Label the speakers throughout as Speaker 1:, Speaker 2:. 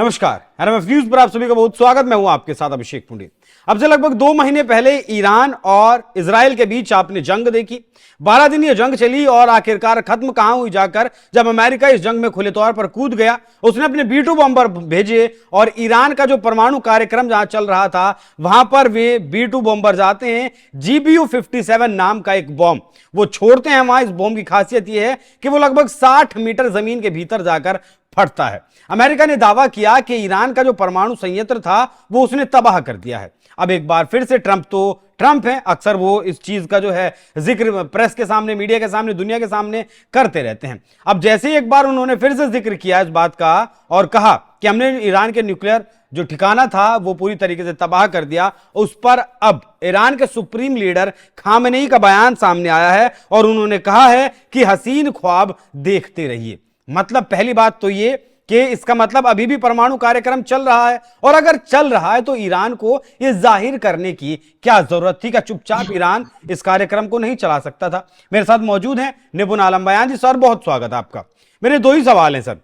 Speaker 1: नमस्कार, NMF news पर आप सभी का बहुत स्वागत। मैं हूं आपके साथ अभिषेक पुंडे। अब से लगभग 2 महीने पहले ईरान और इजराइल के बीच आपने जंग देखी। 12 दिन यह जंग चली और आखिरकार खत्म कहां हुई जाकर, जब अमेरिका इस जंग में खुले तौर पर कूद गया। उसने अपने B2 बॉम्बर भेजे और ईरान का जो परमाणु कार्यक्रम जहां चल रहा था वहां पर वे B2 बॉम्बर जाते हैं। GBU-57 नाम का एक बॉम्ब वो छोड़ते हैं वहां। इस बॉम्ब की खासियत यह है कि वो लगभग 60 मीटर जमीन के भीतर जाकर फटता है। अमेरिका ने दावा किया कि ईरान का जो परमाणु संयंत्र था वो उसने तबाह कर दिया है। अब एक बार फिर से ट्रंप है, अक्सर वो इस चीज का जो है जिक्र प्रेस के सामने, मीडिया के सामने, दुनिया के सामने करते रहते हैं। अब जैसे ही एक बार उन्होंने फिर से जिक्र किया इस बात का और कहा कि हमने ईरान के न्यूक्लियर जो ठिकाना था वो पूरी तरीके से तबाह कर दिया, उस पर अब ईरान के सुप्रीम लीडर खामेनेई का बयान सामने आया है और उन्होंने कहा है कि हसीन ख्वाब देखते रहिए। मतलब पहली बात तो ये कि इसका मतलब अभी भी परमाणु कार्यक्रम चल रहा है, और अगर चल रहा है तो ईरान को यह जाहिर करने की क्या जरूरत थी? क्या चुपचाप ईरान इस कार्यक्रम को नहीं चला सकता था? मेरे साथ मौजूद हैं निपुण आलम बयान जी। सर, बहुत स्वागत है आपका। मेरे 2 ही सवाल हैं सर।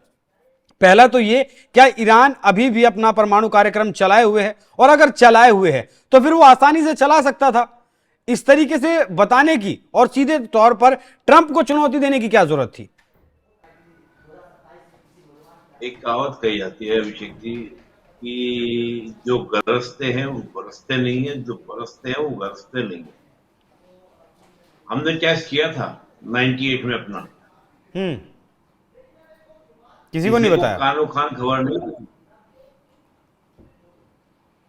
Speaker 1: पहला तो ये, क्या ईरान अभी भी अपना परमाणु कार्यक्रम चलाए हुए है? और अगर चलाए हुए है तो फिर वो आसानी से चला सकता था। इस तरीके से बताने की और सीधे तौर पर ट्रंप को चुनौती देने की क्या जरूरत थी?
Speaker 2: एक कहावत कही जाती है अभिषेक जी कि जो गरजते हैं वो बरसते नहीं है, जो बरसते हैं वो गरजते नहीं है। हमने टेस्ट किया था 98 में अपना।
Speaker 1: किसी को नहीं बताया,
Speaker 2: कानो खान खबर नहीं थी,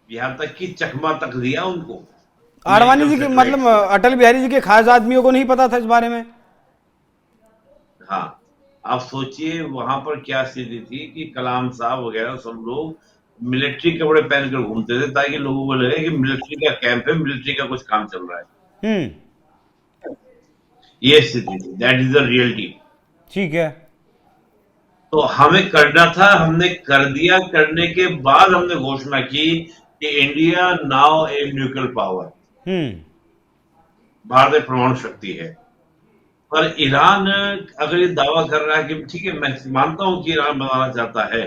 Speaker 2: यहाँ तक कि चकमा तक दिया उनको।
Speaker 1: आडवाणी जी के, मतलब अटल बिहारी जी के खास आदमियों को नहीं पता था इस बारे में।
Speaker 2: हाँ, आप सोचिए वहां पर क्या स्थिति थी कि कलाम साहब वगैरह सब लोग मिलिट्री कपड़े पहनकर घूमते थे ताकि लोगों को लगे कि मिलिट्री का कैंप है, मिलिट्री का कुछ काम चल रहा है। ये स्थिति थी, दैट इज द रियलिटी।
Speaker 1: ठीक है,
Speaker 2: तो हमें करना था, हमने कर दिया। करने के बाद हमने घोषणा की कि India now a nuclear power, Bharat एक परमाणु शक्ति है। पर ईरान अगर ये दावा कर रहा है कि ठीक है, मैं मानता हूं कि ईरान बनाना चाहता है,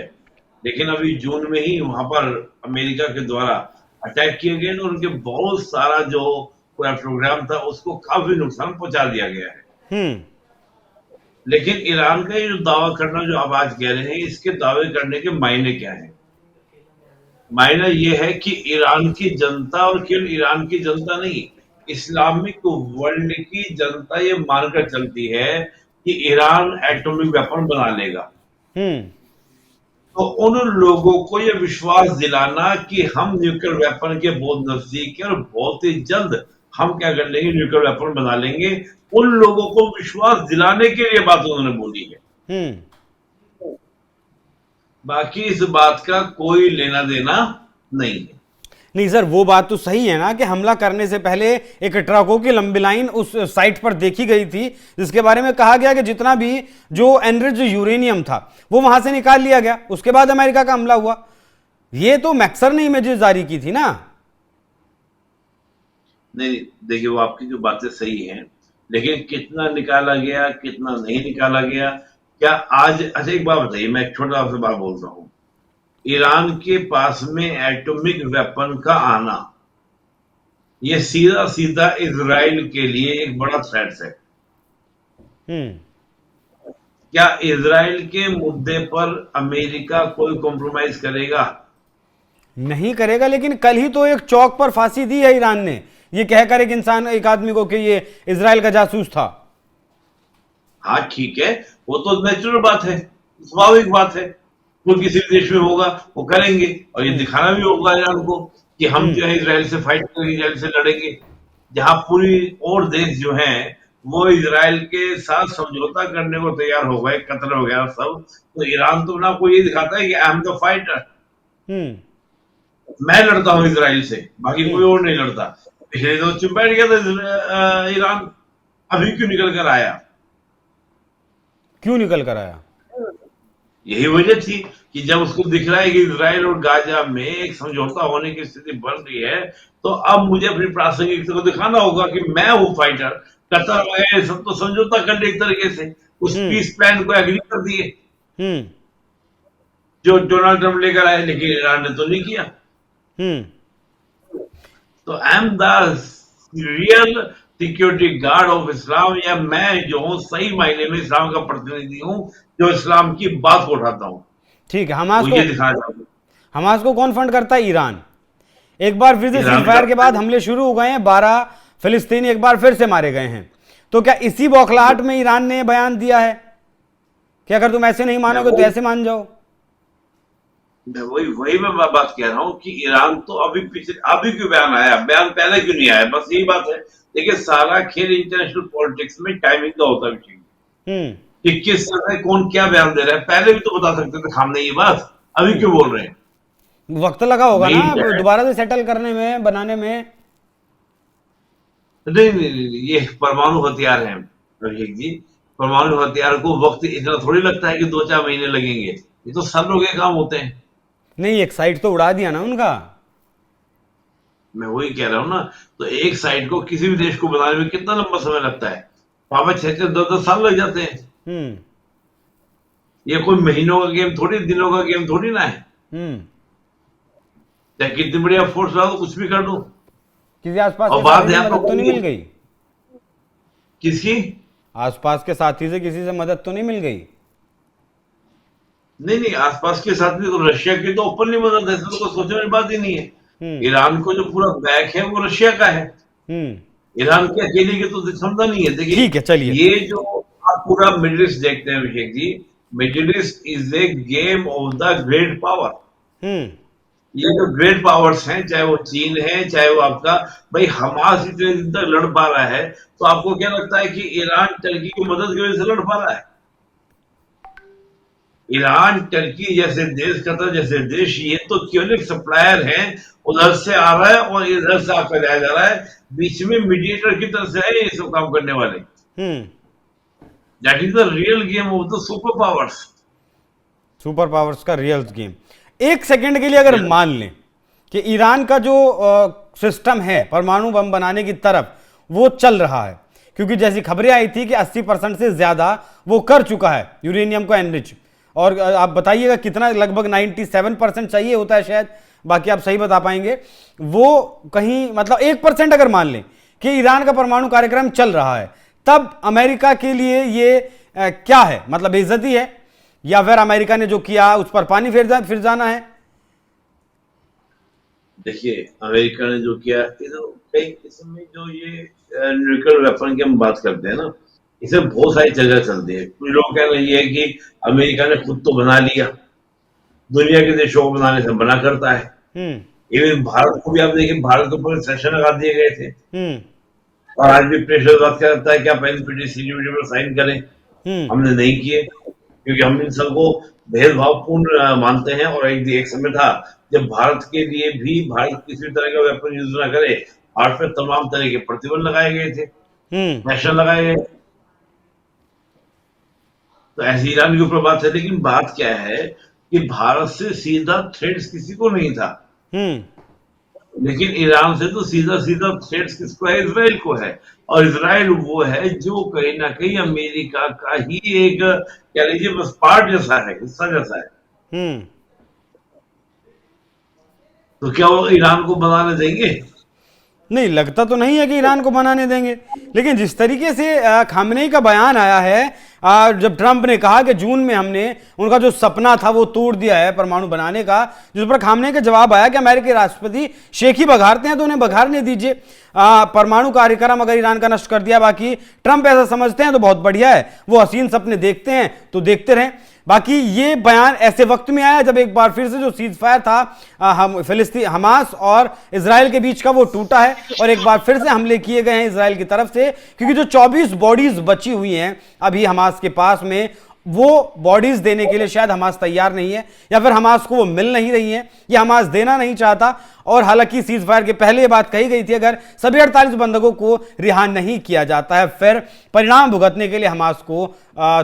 Speaker 2: लेकिन अभी जून में ही वहां पर अमेरिका के द्वारा अटैक किए गए और उनके बहुत सारा जो पूरा प्रोग्राम था उसको काफी नुकसान पहुंचा दिया गया है। लेकिन ईरान का ये जो दावा करना जो आप आज कह रहे हैं, इसके दावे करने के मायने क्या है? मायना ये है कि ईरान की जनता, और केवल ईरान की जनता नहीं, इस्लामिक वर्ल्ड की जनता ये मानकर चलती है कि ईरान एटॉमिक वेपन बना लेगा। तो उन लोगों को ये विश्वास दिलाना कि हम न्यूक्लियर वेपन के बहुत नजदीक है और बहुत ही जल्द हम क्या कर लेंगे, न्यूक्लियर वेपन बना लेंगे, उन लोगों को विश्वास दिलाने के लिए बात उन्होंने बोली है। बाकी इस बात का कोई लेना देना नहीं है।
Speaker 1: नहीं सर, वो बात तो सही है ना कि हमला करने से पहले एक ट्रकों की लंबी लाइन उस साइट पर देखी गई थी, जिसके बारे में कहा गया कि जितना भी जो एनरिच्ड यूरेनियम था वो वहां से निकाल लिया गया। उसके बाद अमेरिका का हमला हुआ। ये तो मैक्सर ने इमेजेस जारी की थी ना।
Speaker 2: नहीं, देखिए वो आपकी जो बातें सही हैं, लेकिन कितना निकाला गया, कितना नहीं निकाला गया, क्या आज? अच्छा एक बात बताइए, मैं एक छोटा सा बात बोलता हूं। ईरान के पास में एटॉमिक वेपन का आना, ये सीधा सीधा इजराइल के लिए एक बड़ा थ्रेट है। क्या इजराइल के मुद्दे पर अमेरिका कोई कॉम्प्रोमाइज करेगा?
Speaker 1: नहीं करेगा, लेकिन कल ही तो एक चौक पर फांसी दी है ईरान ने, ये कहकर एक आदमी को कि ये इजराइल का जासूस था।
Speaker 2: हाँ ठीक है, वो तो नेचुरल बात है, स्वाभाविक बात है। वो किसी देश में होगा वो करेंगे, और ये दिखाना भी होगा ईरान को कि हम जो है इजराइल से फाइट करेंगे, इजराइल से लड़ेंगे। जहां पूरी और देश जो है वो इजराइल के साथ समझौता करने को तैयार हो गए, कतर वगैरह सब, तो ईरान तो ना कोई ये दिखाता है कि आई एम द फाइटर, मैं लड़ता हूं इजराइल से, बाकी कोई और नहीं लड़ता। पिछले तो चुप बैठ गया था ईरान, अभी क्यों निकल कर आया?
Speaker 1: क्यों निकल कर आया?
Speaker 2: यही वजह थी कि जब उसको दिख रहा है कि इजराइल और गाजा में एक समझौता होने की स्थिति बन रही है, तो अब मुझे अपनी प्रासंगिकता को दिखाना होगा कि मैं हूं फाइटर। कतर वगैरह सब तो समझौता कर ले एक तरीके से, उस पीस प्लान को एग्री कर दिए। जो डोनाल्ड ट्रंप लेकर आए, लेकिन ईरान ने तो नहीं किया।
Speaker 1: हम्म।
Speaker 2: तो I am the real security guard of Islam, या मैं जो हूँ सही मायने में इस्लाम का प्रतिनिधि हूँ, जो इस्लाम की बात को उठाता हूँ।
Speaker 1: ठीक है,
Speaker 2: वो ये दिखाना चाहता हूँ।
Speaker 1: हमास को कौन फंड करता है? ईरान। एक बार फिर से
Speaker 2: ईरान
Speaker 1: सीज फायर के
Speaker 2: का
Speaker 1: बाद हमले शुरू हो गए हैं, 12 फिलिस्तीनी एक बार फिर से मारे गए हैं। तो क्या इसी बौखलाहट में ईरान ने बयान दिया है कि अगर तुम ऐसे नहीं मानोगे तो ऐसे मान जाओ?
Speaker 2: वही मैं बात कह रहा हूँ कि ईरान तो अभी क्यों बयान आया, बयान पहले क्यों नहीं आया, बस यही बात है। देखिए, सारा खेल इंटरनेशनल पॉलिटिक्स में टाइमिंग का होता है
Speaker 1: हम्म।
Speaker 2: कि किस समय कौन क्या बयान दे रहा है। पहले भी तो बता सकते थे खामने ये बात, अभी क्यों बोल रहे हैं?
Speaker 1: वक्त लगा होगा ना
Speaker 2: मेन क्या है,
Speaker 1: दोबारा से सेटल करने में, बनाने में।
Speaker 2: नहीं नहीं नहीं, ये परमाणु हथियार है अभिषेक जी। परमाणु हथियार को वक्त इतना थोड़ी लगता है कि 2-4 महीने लगेंगे, ये तो सालों के काम होते हैं।
Speaker 1: नहीं, एक साइड तो उड़ा दिया ना उनका।
Speaker 2: मैं वही कह रहा हूँ ना, तो एक साइड को किसी भी देश को बनाने में कितना लंबा समय लगता है? 5-6, 10-10 साल लग जाते हैं।
Speaker 1: हम्म।
Speaker 2: ये कोई महीनों का गेम थोड़ी, दिनों का गेम थोड़ी ना है।
Speaker 1: हम्म।
Speaker 2: चाहे कितनी बढ़िया फोर्स ला दो, कुछ भी कर दो।
Speaker 1: किसी आसपास
Speaker 2: और
Speaker 1: के
Speaker 2: बात
Speaker 1: साथी से
Speaker 2: ध्यान
Speaker 1: मदद तो नहीं मिल गई?
Speaker 2: किसकी?
Speaker 1: आसपास के साथी से किसी से मदद तो नहीं मिल गई?
Speaker 2: नहीं नहीं, आसपास के साथ भी तो रशिया की तो ओपनली मदद है, इसमें तो कोई सोचने वाली बात ही नहीं है।
Speaker 1: हम्म।
Speaker 2: ईरान को जो पूरा बैक है वो रशिया का है,
Speaker 1: हम्म।
Speaker 2: ईरान के अकेले की तो क्षमता नहीं है। देखिए,
Speaker 1: ठीक है, चलिए।
Speaker 2: ये जो आप पूरा मिडिल ईस्ट देखते हैं Abhishek ji, middle east is a game of the great power.
Speaker 1: Hmm.
Speaker 2: ये जो ग्रेट पावर्स हैं, चाहे वो चीन है, चाहे वो आपका भाई हमास इतने दिन तक लड़ पा रहा है, तो आपको क्या लगता है कि ईरान टर्की की मदद की वजह से लड़ पा रहा है? ईरान, टर्की जैसे देश, कतर जैसे देश, ये तो केवल एक सप्लायर है। उधर से आ रहा है और इधर से आपका जाया जा रहा है, बीच में मीडिएटर की तरफ से है ये सब काम करने वाले।
Speaker 1: Hmm.
Speaker 2: That is the real game of the super powers.
Speaker 1: Super powers का रियल गेम। एक सेकंड के लिए अगर मान लें कि ईरान का जो सिस्टम है परमाणु बम बनाने की तरफ, वो चल रहा है, क्योंकि जैसी खबरें आई थी कि 80% से ज्यादा वो कर चुका है यूरेनियम को एनरिच। और आप बताइएगा कितना, लगभग 97% चाहिए होता है शायद, बाकी आप सही बता पाएंगे। वो कहीं मतलब 1% अगर मान लें कि ईरान का परमाणु कार्यक्रम चल रहा है, तब अमेरिका के लिए ये क्या है? मतलब बेइज्जती है, या फिर अमेरिका ने जो किया उस पर पानी फिर जाना है?
Speaker 2: देखिए, अमेरिका ने जो किया, ये तो कई किस्म में जो ये न्यूक्लियर वेपन की हम बात करते हैं ना, इसे बहुत सारी जगह चलती है। कुछ लोग कह रहे हैं कि अमेरिका ने खुद तो बना लिया, दुनिया के देशों को बनाने से मना करता है।
Speaker 1: हम्म।
Speaker 2: इवन भारत को भी आप देखिए, भारत के ऊपर सेक्शन लगा दिए गए थे,
Speaker 1: हम्म।
Speaker 2: और आज भी प्रेशर बात करता है कि आप एनपीटी सीडीपी पर साइन करें।
Speaker 1: हम्म।
Speaker 2: हमने नहीं किए, क्योंकि हम इन सबको भेदभावपूर्ण मानते हैं। और एक समय था जब भारत के लिए भी, भारत किसी तरह का वेपन यूज ना करे, भारत पर तमाम तरह के प्रतिबंध लगाए गए थे, नेशनल लगाए गए। तो ऐसी ईरान के ऊपर बात है, लेकिन बात क्या है कि भारत से सीधा थ्रेट्स किसी को नहीं था, लेकिन ईरान से तो सीधा सीधा थ्रेट्स किसको है? इजराइल को है। और इजराइल वो है जो कहीं ना कहीं अमेरिका का ही एक, कह लीजिए बस पार्ट जैसा है, हिस्सा जैसा है। तो क्या वो ईरान को बनाने देंगे?
Speaker 1: नहीं, लगता तो नहीं है कि ईरान को बनाने देंगे। लेकिन जिस तरीके से खामनेई का बयान आया है, जब ट्रंप ने कहा कि जून में हमने उनका जो सपना था वो तोड़ दिया है परमाणु बनाने का, जिस पर खामनेई का जवाब आया कि अमेरिकी राष्ट्रपति शेख ही बघारते हैं तो उन्हें बघारने दीजिए। परमाणु कार्यक्रम अगर ईरान का नष्ट कर दिया, बाकी ट्रंप ऐसा समझते हैं तो बहुत बढ़िया है, वो हसीन सपने देखते हैं तो देखते रहें। बाकी ये बयान ऐसे वक्त में आया जब एक बार फिर से जो सीज फायर था फिलिस्तीन, हमास और इजराइल के बीच का, वो टूटा है और एक बार फिर से हमले किए गए हैं इजराइल की तरफ से, क्योंकि जो 24 बॉडीज बची हुई हैं अभी हमास के पास में, वो बॉडीज देने के लिए शायद हमास तैयार नहीं है, या फिर हमास को वो मिल नहीं रही है, या हमास देना नहीं चाहता। और हालांकि सीज फायर के पहले ये बात कही गई थी, अगर सभी 48 बंधकों को रिहा नहीं किया जाता है फिर परिणाम भुगतने के लिए हमास को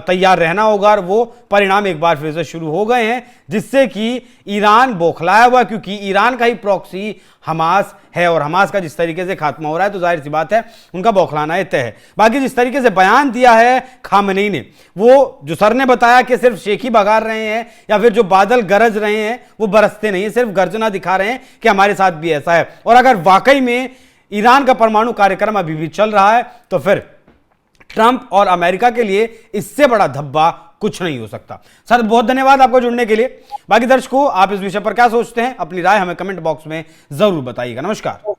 Speaker 1: तैयार रहना होगा। और वो परिणाम एक बार फिर से शुरू हो गए हैं, जिससे कि ईरान बौखलाया हुआ, क्योंकि ईरान का ही प्रॉक्सी हमास है और हमास का जिस तरीके से खात्मा हो रहा है तो जाहिर सी बात है उनका बौखलाना तय है। बाकी जिस तरीके से बयान दिया है खामनेई ने, वो जो सर ने बताया कि सिर्फ शेखी बगार रहे हैं या फिर जो बादल गरज रहे हैं वो बरसते नहीं है, सिर्फ गर्जना दिखा रहे हैं कि हमारे साथ भी ऐसा है। और अगर वाकई में ईरान का परमाणु कार्यक्रम अभी भी चल रहा है तो फिर ट्रंप और अमेरिका के लिए इससे बड़ा धब्बा कुछ नहीं हो सकता। सर बहुत धन्यवाद आपको जुड़ने के लिए। बाकी दर्शकों, आप इस विषय पर क्या सोचते हैं, अपनी राय हमें कमेंट बॉक्स में जरूर बताइएगा। नमस्कार।